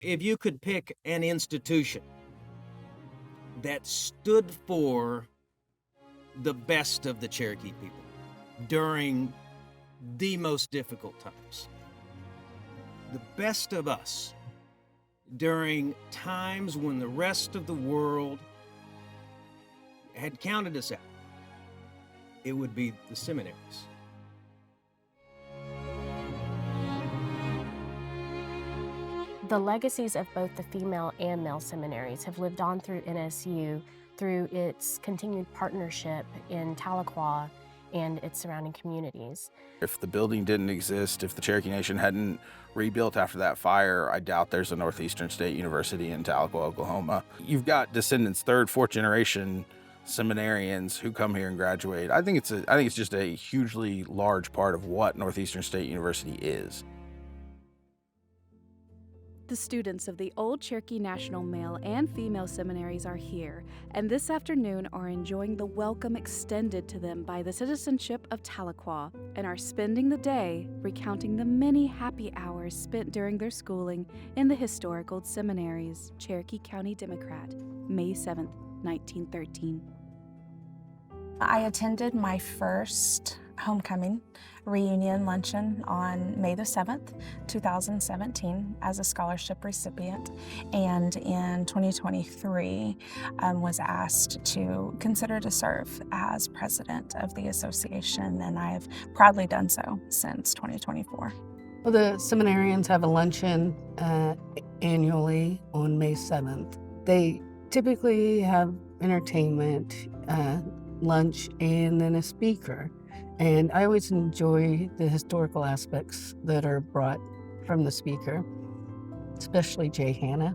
If you could pick an institution that stood for the best of the Cherokee people during the most difficult times, the best of us during times when the rest of the world had counted us out, it would be the seminaries. The legacies of both the female and male seminaries have lived on through NSU through its continued partnership in Tahlequah and its surrounding communities. If the building didn't exist, if the Cherokee Nation hadn't rebuilt after that fire, I doubt there's a Northeastern State University in Tahlequah, Oklahoma. You've got descendants, third, fourth generation seminarians who come here and graduate. I think it's just a hugely large part of what Northeastern State University is. The students of the Old Cherokee National male and female seminaries are here, and this afternoon are enjoying the welcome extended to them by the citizenship of Tahlequah, and are spending the day recounting the many happy hours spent during their schooling in the historic Old Seminaries. Cherokee County Democrat, May 7th, 1913. I attended my first homecoming reunion luncheon on May the 7th, 2017 as a scholarship recipient, and in 2023 was asked to consider to serve as president of the association, and I have proudly done so since 2024. Well, the seminarians have a luncheon annually on May 7th. They typically have entertainment, lunch, and then a speaker. And I always enjoy the historical aspects that are brought from the speaker, especially Jay Hanna.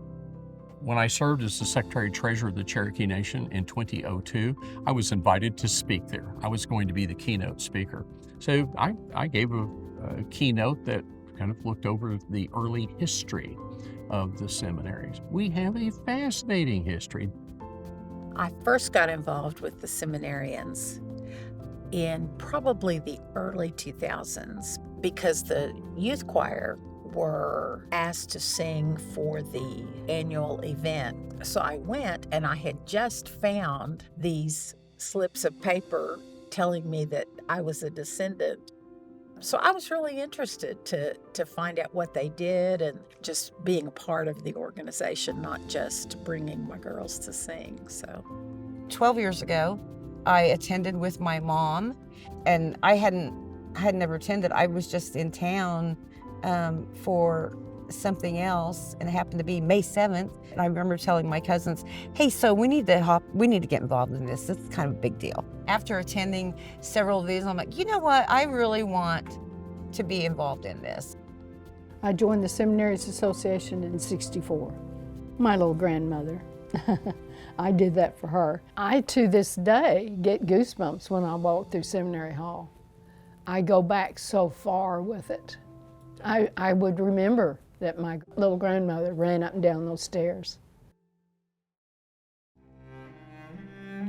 When I served as the Secretary-Treasurer of the Cherokee Nation in 2002, I was invited to speak there. I was going to be the keynote speaker. So I gave a keynote that kind of looked over the early history of the seminaries. We have a fascinating history. I first got involved with the Seminarians in probably the early 2000s because the youth choir were asked to sing for the annual event. So I went, and I had just found these slips of paper telling me that I was a descendant. So I was really interested to find out what they did and just being a part of the organization, not just bringing my girls to sing. So 12 years ago, I attended with my mom, and I had never attended. I was just in town for something else, and it happened to be May 7th. And I remember telling my cousins, "Hey, so we need to get involved in this. This is kind of a big deal." After attending several of these, I'm like, you know what? I really want to be involved in this. I joined the Seminaries Association in '64. My little grandmother. I did that for her. I, to this day, get goosebumps when I walk through Seminary Hall. I go back so far with it. I would remember that my little grandmother ran up and down those stairs.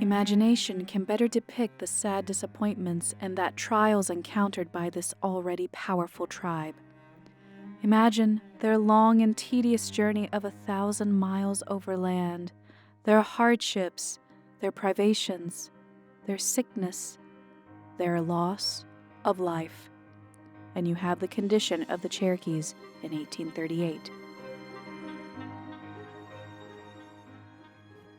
Imagination can better depict the sad disappointments and that trials encountered by this already powerful tribe. Imagine their long and tedious journey of 1,000 miles overland, their hardships, their privations, their sickness, their loss of life. And you have the condition of the Cherokees in 1838.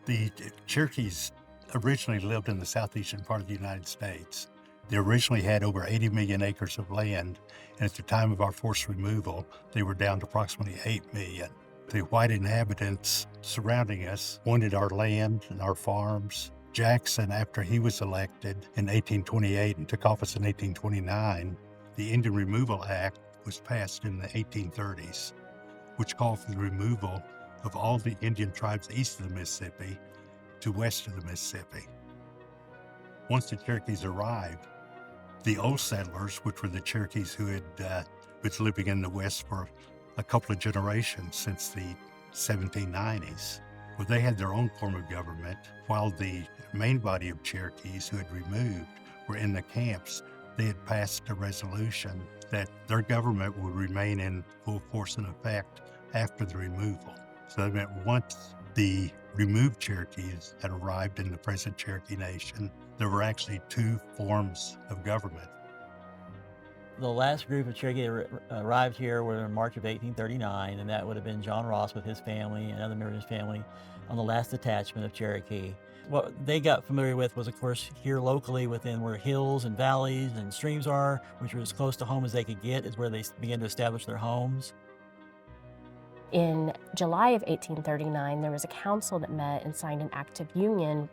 The Cherokees originally lived in the southeastern part of the United States. They originally had over 80 million acres of land, and at the time of our forced removal, they were down to approximately 8 million. The white inhabitants surrounding us wanted our land and our farms. Jackson, after he was elected in 1828 and took office in 1829, the Indian Removal Act was passed in the 1830s, which called for the removal of all the Indian tribes east of the Mississippi to west of the Mississippi. Once the Cherokees arrived, the old settlers, which were the Cherokees who had been living in the West for a couple of generations since the 1790s, well, they had their own form of government, while the main body of Cherokees who had removed were in the camps. They had passed a resolution that their government would remain in full force and effect after the removal. So that meant once the removed Cherokees had arrived in the present Cherokee Nation, there were actually two forms of government. The last group of Cherokee that arrived here were in March of 1839, and that would have been John Ross with his family and other members of his family on the last detachment of Cherokee. What they got familiar with was, of course, here locally within where hills and valleys and streams are, which were as close to home as they could get, is where they began to establish their homes. In July of 1839, there was a council that met and signed an act of union,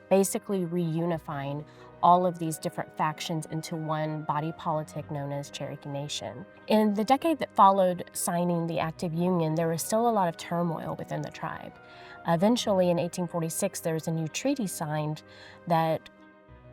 basically reunifying all of these different factions into one body politic known as Cherokee Nation. In the decade that followed signing the Act of Union, there was still a lot of turmoil within the tribe. Eventually, in 1846, there was a new treaty signed that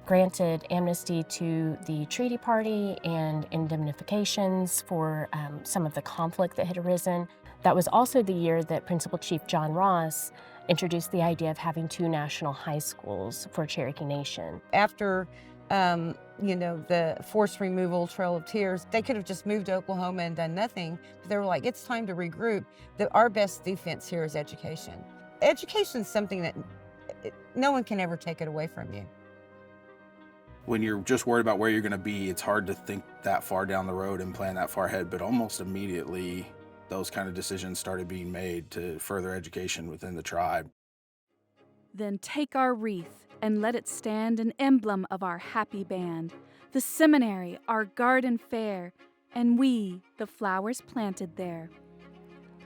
granted amnesty to the treaty party and indemnifications for some of the conflict that had arisen. That was also the year that Principal Chief John Ross introduced the idea of having two national high schools for Cherokee Nation. After, the forced removal, Trail of Tears, they could have just moved to Oklahoma and done nothing. But they were like, it's time to regroup. Our best defense here is education. Education is something that no one can ever take it away from you. When you're just worried about where you're going to be, it's hard to think that far down the road and plan that far ahead, but almost immediately those kind of decisions started being made to further education within the tribe. Then take our wreath and let it stand an emblem of our happy band, the seminary, our garden fair, and we, the flowers planted there.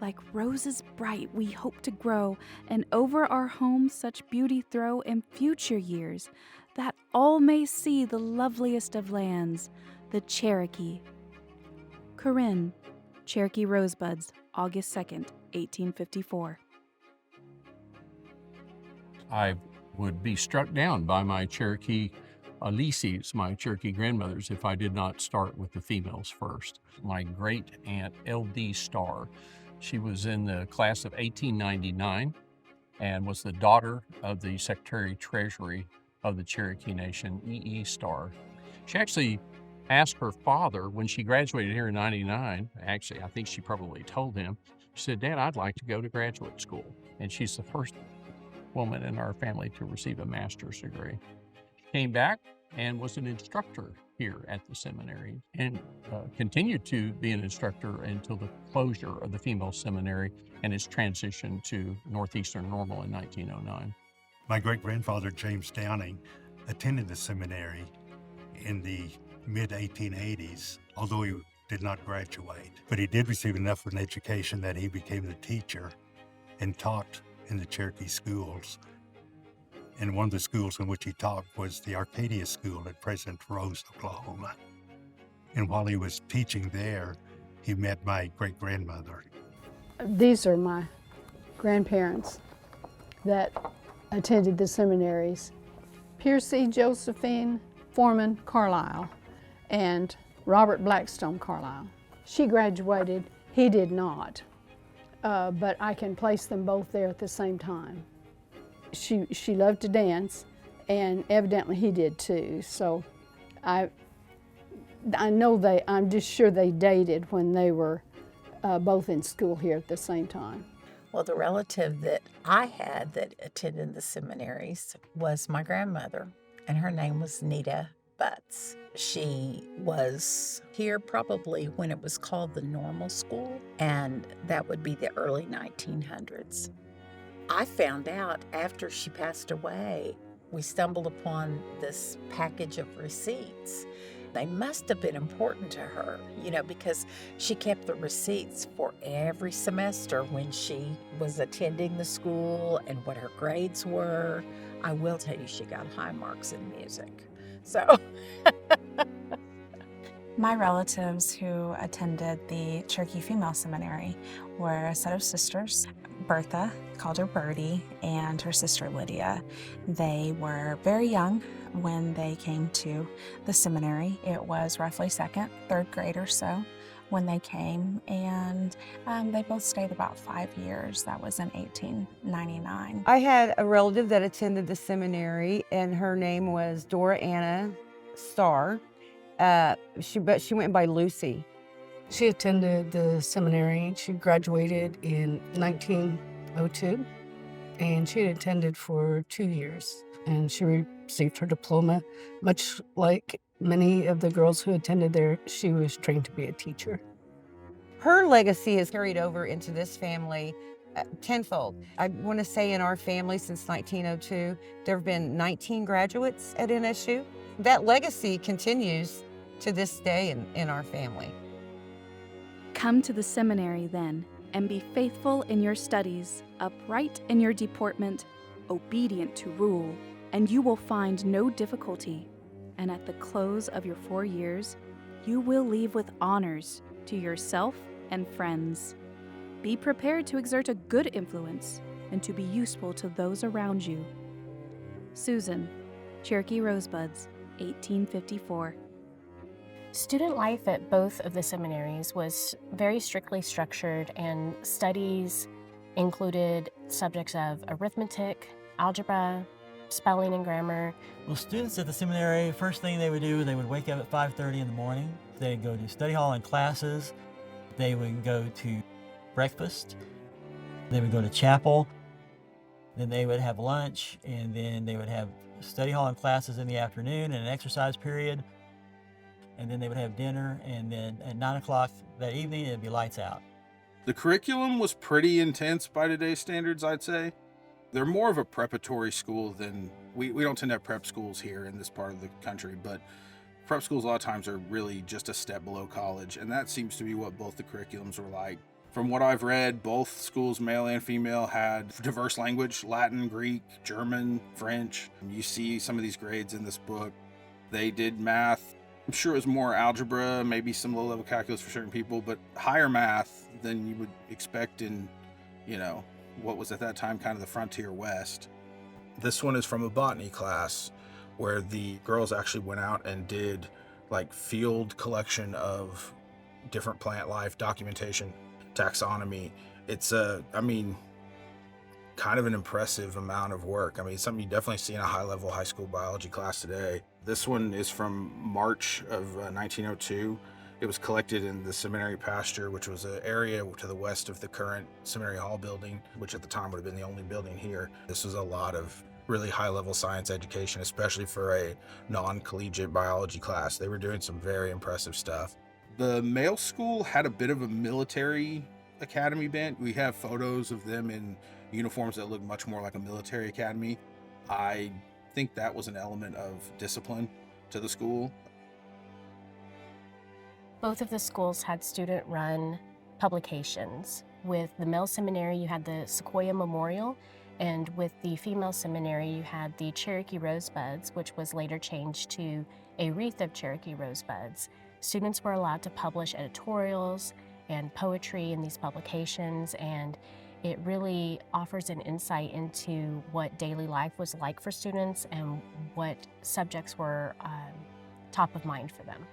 Like roses bright we hope to grow, and over our home such beauty throw in future years, that all may see the loveliest of lands, the Cherokee. Corinne, Cherokee Rosebuds, August 2nd, 1854. I would be struck down by my Cherokee legacies, my Cherokee grandmothers, if I did not start with the females first. My great aunt, L.D. Starr, she was in the class of 1899 and was the daughter of the Secretary Treasury of the Cherokee Nation, E.E. Starr. She actually asked her father when she graduated here in 99, actually, I think she probably told him, she said, Dad, I'd like to go to graduate school. And she's the first woman in our family to receive a master's degree. She came back and was an instructor here at the seminary and continued to be an instructor until the closure of the female seminary and its transition to Northeastern Normal in 1909. My great-grandfather, James Downing, attended the seminary in the mid-1880s, although he did not graduate. But he did receive enough of an education that he became the teacher and taught in the Cherokee schools. And one of the schools in which he taught was the Arcadia School at present Rose, Oklahoma. And while he was teaching there, he met my great-grandmother. These are my grandparents that attended the seminaries. Pierce E. Josephine Foreman Carlisle and Robert Blackstone Carlisle. She graduated, he did not, but I can place them both there at the same time. She loved to dance, and evidently he did too. So I know I'm just sure they dated when they were both in school here at the same time. Well, the relative that I had that attended the seminaries was my grandmother, and her name was Nita Butts. She was here probably when it was called the Normal School, and that would be the early 1900s. I found out after she passed away, we stumbled upon this package of receipts. They must have been important to her, because she kept the receipts for every semester when she was attending the school and what her grades were. I will tell you, she got high marks in music. So My relatives who attended the Cherokee Female Seminary were a set of sisters. Bertha, called her Birdie, and her sister Lydia. They were very young when they came to the seminary. It was roughly second, third grade or so when they came, and they both stayed about 5 years. That was in 1899. I had a relative that attended the seminary, and her name was Dora Anna Starr. She went by Lucy. She attended the seminary. She graduated in 1902, and she had attended for 2 years, and she received her diploma. Much like many of the girls who attended there, she was trained to be a teacher. Her legacy is carried over into this family tenfold. I want to say in our family since 1902, there have been 19 graduates at NSU. That legacy continues to this day in our family. Come to the seminary then, and be faithful in your studies, upright in your deportment, obedient to rule, and you will find no difficulty. And at the close of your 4 years, you will leave with honors to yourself and friends. Be prepared to exert a good influence and to be useful to those around you. Susan, Cherokee Rosebuds, 1854. Student life at both of the seminaries was very strictly structured, and studies included subjects of arithmetic, algebra, spelling and grammar. Well, students at the seminary, first thing they would do, they would wake up at 5:30 in the morning. They'd go to study hall and classes. They would go to breakfast. They would go to chapel. Then they would have lunch, and then they would have study hall and classes in the afternoon and an exercise period. And then they would have dinner, and then at 9 o'clock that evening, it'd be lights out. The curriculum was pretty intense by today's standards, I'd say. They're more of a preparatory school than, we don't tend to have prep schools here in this part of the country, but prep schools a lot of times are really just a step below college, and that seems to be what both the curriculums were like. From what I've read, both schools, male and female, had diverse language, Latin, Greek, German, French. You see some of these grades in this book. They did math. I'm sure it was more algebra, maybe some low-level calculus for certain people, but higher math than you would expect in, what was at that time kind of the frontier West. This one is from a botany class where the girls actually went out and did like field collection of different plant life, documentation, taxonomy. It's kind of an impressive amount of work. Something you definitely see in a high-level high school biology class today. This one is from March of 1902. It was collected in the seminary pasture, which was an area to the west of the current seminary hall building, which at the time would have been the only building here. This was a lot of really high-level science education, especially for a non-collegiate biology class. They were doing some very impressive stuff. The male school had a bit of a military academy bent. We have photos of them in uniforms that look much more like a military academy. I think that was an element of discipline to the school. Both of the schools had student-run publications. With the male seminary, you had the Sequoia Memorial, and with the female seminary, you had the Cherokee Rosebuds, which was later changed to a Wreath of Cherokee Rosebuds. Students were allowed to publish editorials and poetry in these publications, and it really offers an insight into what daily life was like for students and what subjects were top of mind for them.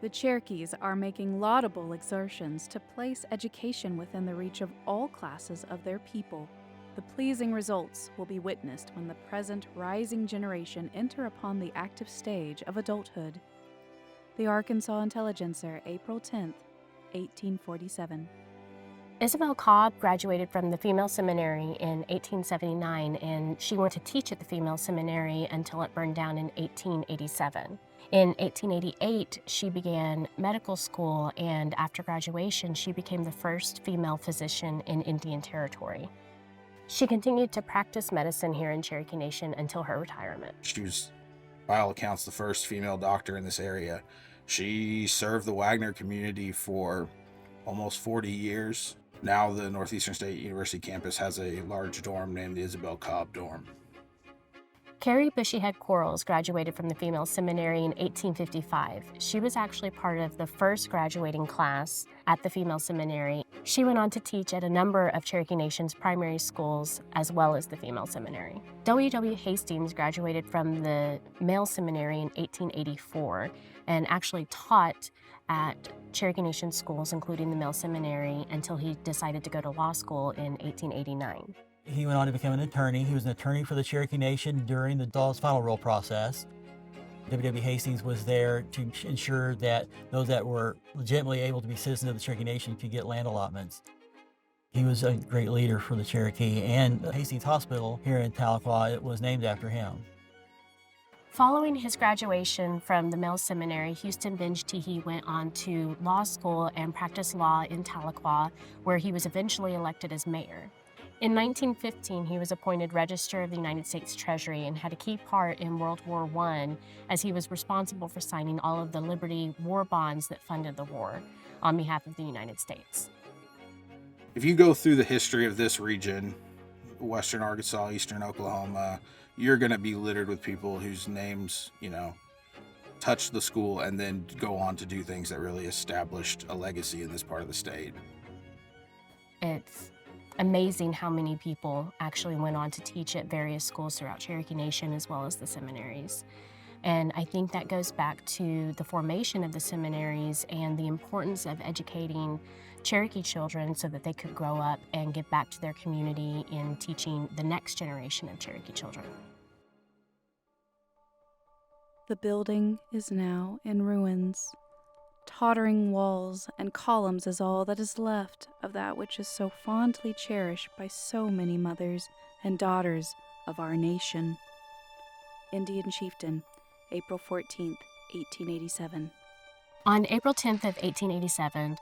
The Cherokees are making laudable exertions to place education within the reach of all classes of their people. The pleasing results will be witnessed when the present rising generation enter upon the active stage of adulthood. The Arkansas Intelligencer, April 10th, 1847. Isabel Cobb graduated from the female seminary in 1879, and she went to teach at the female seminary until it burned down in 1887. In 1888, she began medical school, and after graduation, she became the first female physician in Indian Territory. She continued to practice medicine here in Cherokee Nation until her retirement. She was, by all accounts, the first female doctor in this area. She served the Wagner community for almost 40 years. Now the Northeastern State University campus has a large dorm named the Isabel Cobb Dorm. Carrie Bushyhead Quarles graduated from the female seminary in 1855. She was actually part of the first graduating class at the female seminary. She went on to teach at a number of Cherokee Nation's primary schools as well as the female seminary. W.W. Hastings graduated from the male seminary in 1884 and actually taught at Cherokee Nation schools, including the male seminary, until he decided to go to law school in 1889. He went on to become an attorney. He was an attorney for the Cherokee Nation during the Dawes Final Rule process. W.W. Hastings was there to ensure that those that were legitimately able to be citizens of the Cherokee Nation could get land allotments. He was a great leader for the Cherokee, and Hastings Hospital here in Tahlequah, it was named after him. Following his graduation from the male seminary, Houston Benj Teehee went on to law school and practiced law in Tahlequah, where he was eventually elected as mayor. In 1915, he was appointed Register of the United States Treasury and had a key part in World War I, as he was responsible for signing all of the Liberty war bonds that funded the war on behalf of the United States. If you go through the history of this region, western Arkansas, eastern Oklahoma, you're going to be littered with people whose names, touch the school and then go on to do things that really established a legacy in this part of the state. It's amazing how many people actually went on to teach at various schools throughout Cherokee Nation as well as the seminaries. And I think that goes back to the formation of the seminaries and the importance of educating Cherokee children so that they could grow up and give back to their community in teaching the next generation of Cherokee children. The building is now in ruins. Tottering walls and columns is all that is left of that which is so fondly cherished by so many mothers and daughters of our nation. Indian Chieftain, April 14th, 1887. On April 10th of 1887,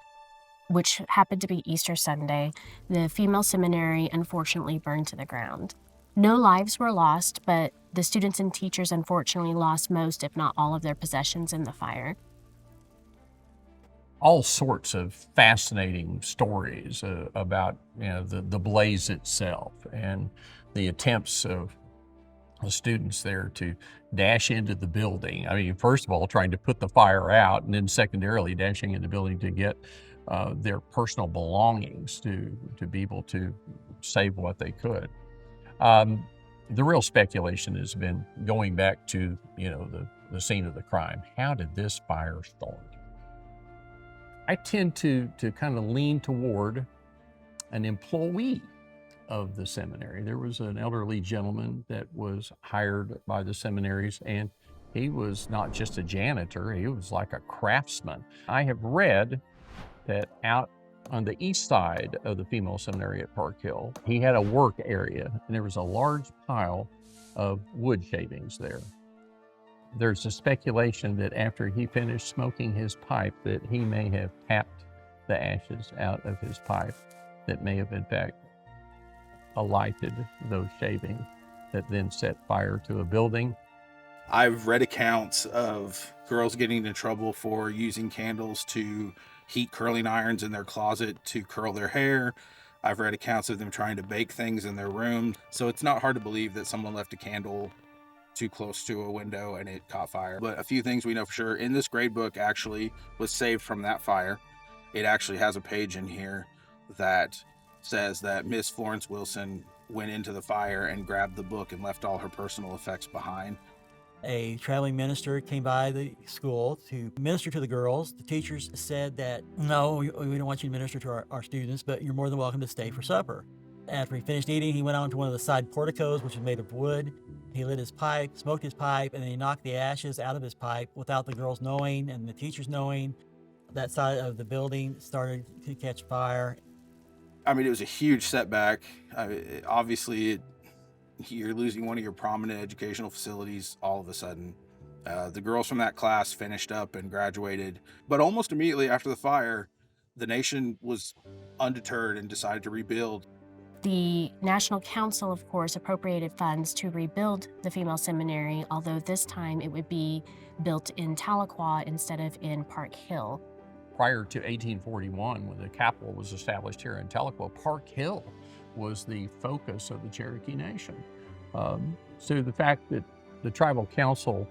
which happened to be Easter Sunday, the female seminary unfortunately burned to the ground. No lives were lost, but the students and teachers unfortunately lost most, if not all, of their possessions in the fire. All sorts of fascinating stories about the blaze itself and the attempts of the students there to dash into the building. I mean, first of all, trying to put the fire out, and then secondarily dashing into the building to get their personal belongings to be able to save what they could. The real speculation has been going back to the scene of the crime. How did this fire start? I tend to kind of lean toward an employee of the seminary. There was an elderly gentleman that was hired by the seminaries, and he was not just a janitor, he was like a craftsman. I have read that out on the east side of the female seminary at Park Hill, he had a work area, and there was a large pile of wood shavings there. There's a speculation that after he finished smoking his pipe, that he may have tapped the ashes out of his pipe that may have in fact alighted those shavings that then set fire to a building. I've read accounts of girls getting in trouble for using candles to heat curling irons in their closet to curl their hair. I've read accounts of them trying to bake things in their room. So it's not hard to believe that someone left a candle too close to a window and it caught fire. But a few things we know for sure. In this grade book actually was saved from that fire. It actually has a page in here that says that Miss Florence Wilson went into the fire and grabbed the book and left all her personal effects behind. A traveling minister came by the school to minister to the girls. The teachers said that, no, we don't want you to minister to our students, but you're more than welcome to stay for supper. After he finished eating, he went on to one of the side porticos, which was made of wood. He lit his pipe, smoked his pipe, and then he knocked the ashes out of his pipe without the girls knowing and the teachers knowing. That side of the building started to catch fire. I mean, it was a huge setback. Obviously, you're losing one of your prominent educational facilities all of a sudden. The girls from that class finished up and graduated, but almost immediately after the fire, the nation was undeterred and decided to rebuild. The National Council, of course, appropriated funds to rebuild the female seminary, although this time it would be built in Tahlequah instead of in Park Hill. Prior to 1841, when the capital was established here in Tahlequah, Park Hill was the focus of the Cherokee Nation. So the fact that the tribal council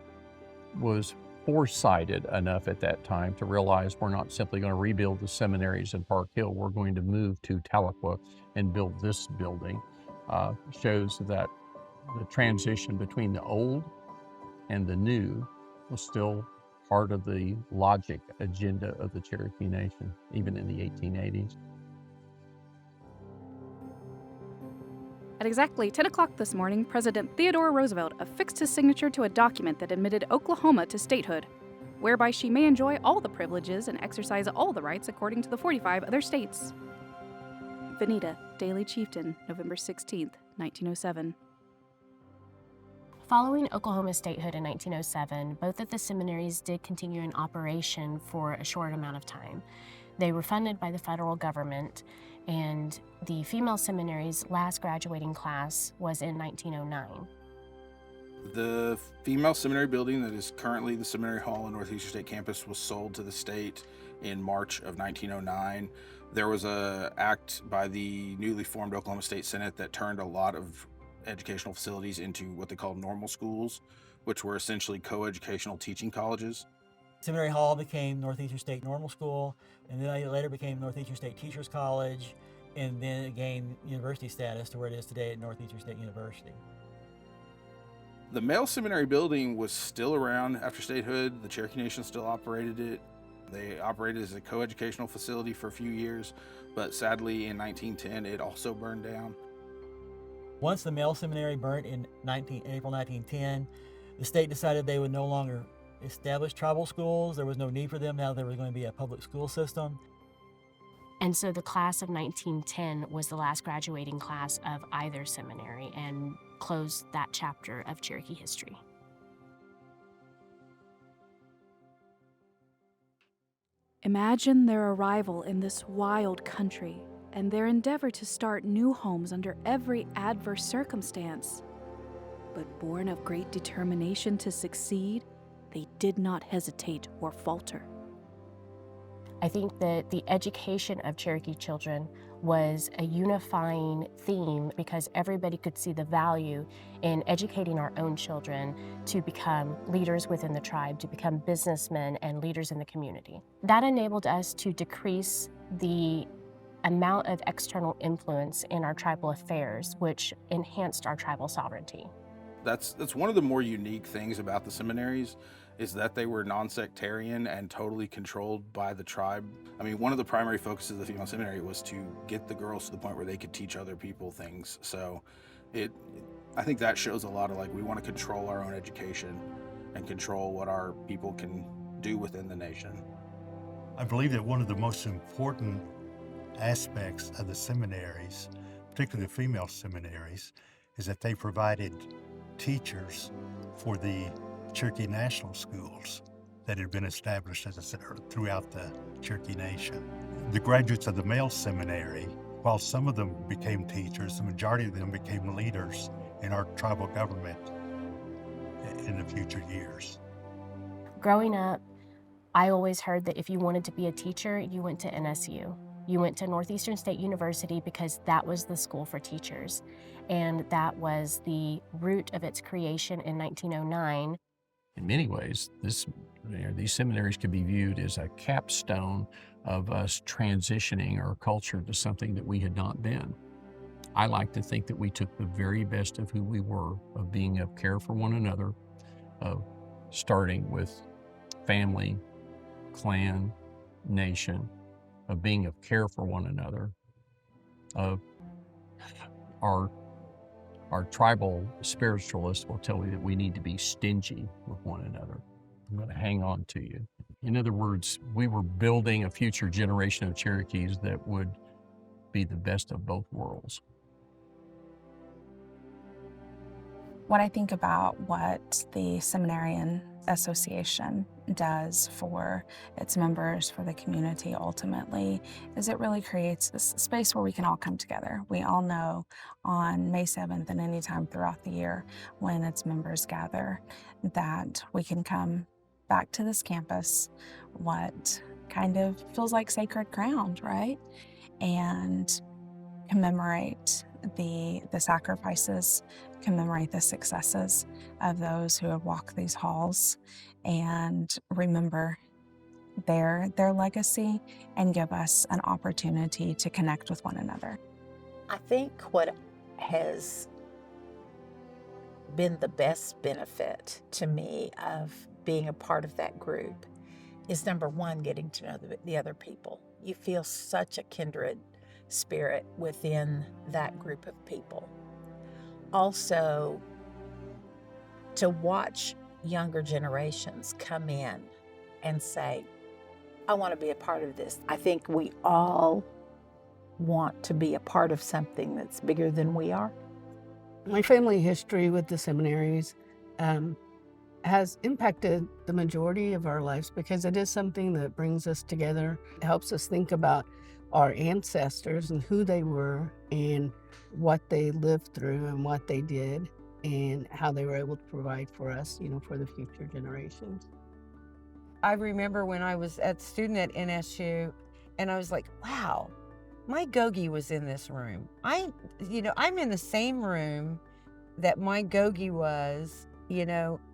was foresighted enough at that time to realize we're not simply going to rebuild the seminaries in Park Hill, we're going to move to Tahlequah and build this building, shows that the transition between the old and the new was still part of the logic agenda of the Cherokee Nation, even in the 1880s. At exactly 10 o'clock this morning, President Theodore Roosevelt affixed his signature to a document that admitted Oklahoma to statehood, whereby she may enjoy all the privileges and exercise all the rights according to the 45 other states. Veneta, Daily Chieftain, November 16, 1907. Following Oklahoma's statehood in 1907, both of the seminaries did continue in operation for a short amount of time. They were funded by the federal government, and the female seminary's last graduating class was in 1909. The female seminary building that is currently the Seminary Hall on Northeastern State campus was sold to the state in March of 1909. There was an act by the newly formed Oklahoma State Senate that turned a lot of educational facilities into what they called normal schools, which were essentially co-educational teaching colleges. Seminary Hall became Northeastern State Normal School, and then it later became Northeastern State Teachers College, and then it gained university status to where it is today at Northeastern State University. The male seminary building was still around after statehood. The Cherokee Nation still operated it. They operated as a co-educational facility for a few years, but sadly in 1910 it also burned down. Once the male seminary burnt in April 1910, the state decided they would no longer establish tribal schools. There was no need for them now there was going to be a public school system. And so the class of 1910 was the last graduating class of either seminary and closed that chapter of Cherokee history. Imagine their arrival in this wild country and their endeavor to start new homes under every adverse circumstance. But born of great determination to succeed, they did not hesitate or falter. I think that the education of Cherokee children was a unifying theme because everybody could see the value in educating our own children to become leaders within the tribe, to become businessmen and leaders in the community. That enabled us to decrease the amount of external influence in our tribal affairs, which enhanced our tribal sovereignty. That's one of the more unique things about the seminaries is that they were non-sectarian and totally controlled by the tribe. I mean, one of the primary focuses of the female seminary was to get the girls to the point where they could teach other people things. So I think that shows a lot of we want to control our own education and control what our people can do within the nation. I believe that one of the most important aspects of the seminaries, particularly the female seminaries, is that they provided teachers for the Cherokee National Schools that had been established throughout the Cherokee Nation. The graduates of the male seminary, while some of them became teachers, the majority of them became leaders in our tribal government in the future years. Growing up, I always heard that if you wanted to be a teacher, you went to NSU. You went to Northeastern State University because that was the school for teachers. And that was the root of its creation in 1909. In many ways, these seminaries could be viewed as a capstone of us transitioning our culture to something that we had not been. I like to think that we took the very best of who we were, of being of care for one another, of starting with family, clan, nation, of being of care for one another, of our tribal spiritualists will tell you that we need to be stingy with one another. I'm going to hang on to you. In other words, we were building a future generation of Cherokees that would be the best of both worlds. When I think about what the Seminarian Association does for its members, for the community ultimately, is it really creates this space where we can all come together. We all know on May 7th and any time throughout the year when its members gather that we can come back to this campus, what kind of feels like sacred ground, right? And commemorate the sacrifices, commemorate the successes of those who have walked these halls, and remember their legacy and give us an opportunity to connect with one another. I think what has been the best benefit to me of being a part of that group is, number one, getting to know the other people. You feel such a kindred spirit within that group of people. also to watch younger generations come in and say, I want to be a part of this. I think we all want to be a part of something that's bigger than we are. My family history with the seminaries has impacted the majority of our lives because it is something that brings us together. It helps us think about our ancestors and who they were and what they lived through and what they did and how they were able to provide for us, for the future generations. I remember when I was a student at NSU and I was like, wow, my Gogi was in this room. I'm in the same room that my Gogi was,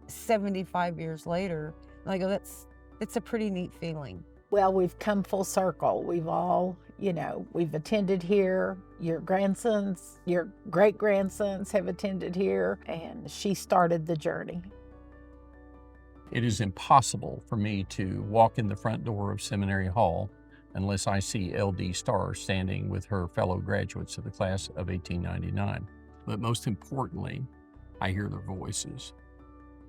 75 years later. And I go, it's a pretty neat feeling. Well, we've come full circle. We've all, we've attended here. Your grandsons, your great-grandsons have attended here, and she started the journey. It is impossible for me to walk in the front door of Seminary Hall unless I see LD Starr standing with her fellow graduates of the class of 1899. But most importantly, I hear their voices.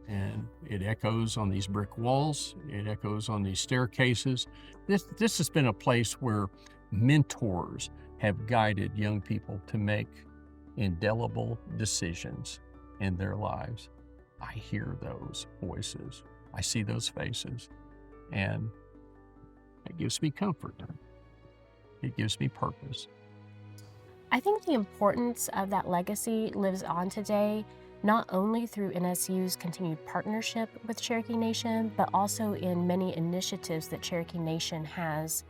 And it echoes on these brick walls, it echoes on these staircases. This has been a place where mentors have guided young people to make indelible decisions in their lives. I hear those voices, I see those faces, and it gives me comfort. It gives me purpose. I think the importance of that legacy lives on today, not only through NSU's continued partnership with Cherokee Nation, but also in many initiatives that Cherokee Nation has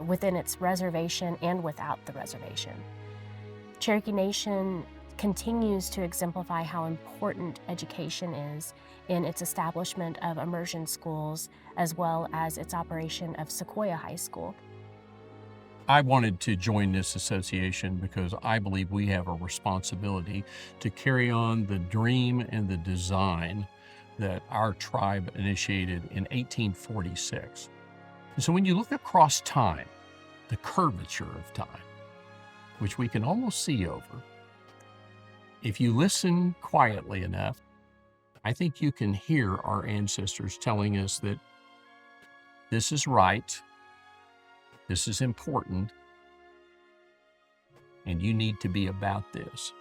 within its reservation and without the reservation. Cherokee Nation continues to exemplify how important education is in its establishment of immersion schools, as well as its operation of Sequoia High School. I wanted to join this association because I believe we have a responsibility to carry on the dream and the design that our tribe initiated in 1846. And so when you look across time, the curvature of time, which we can almost see over, if you listen quietly enough, I think you can hear our ancestors telling us that this is right, this is important, and you need to be about this.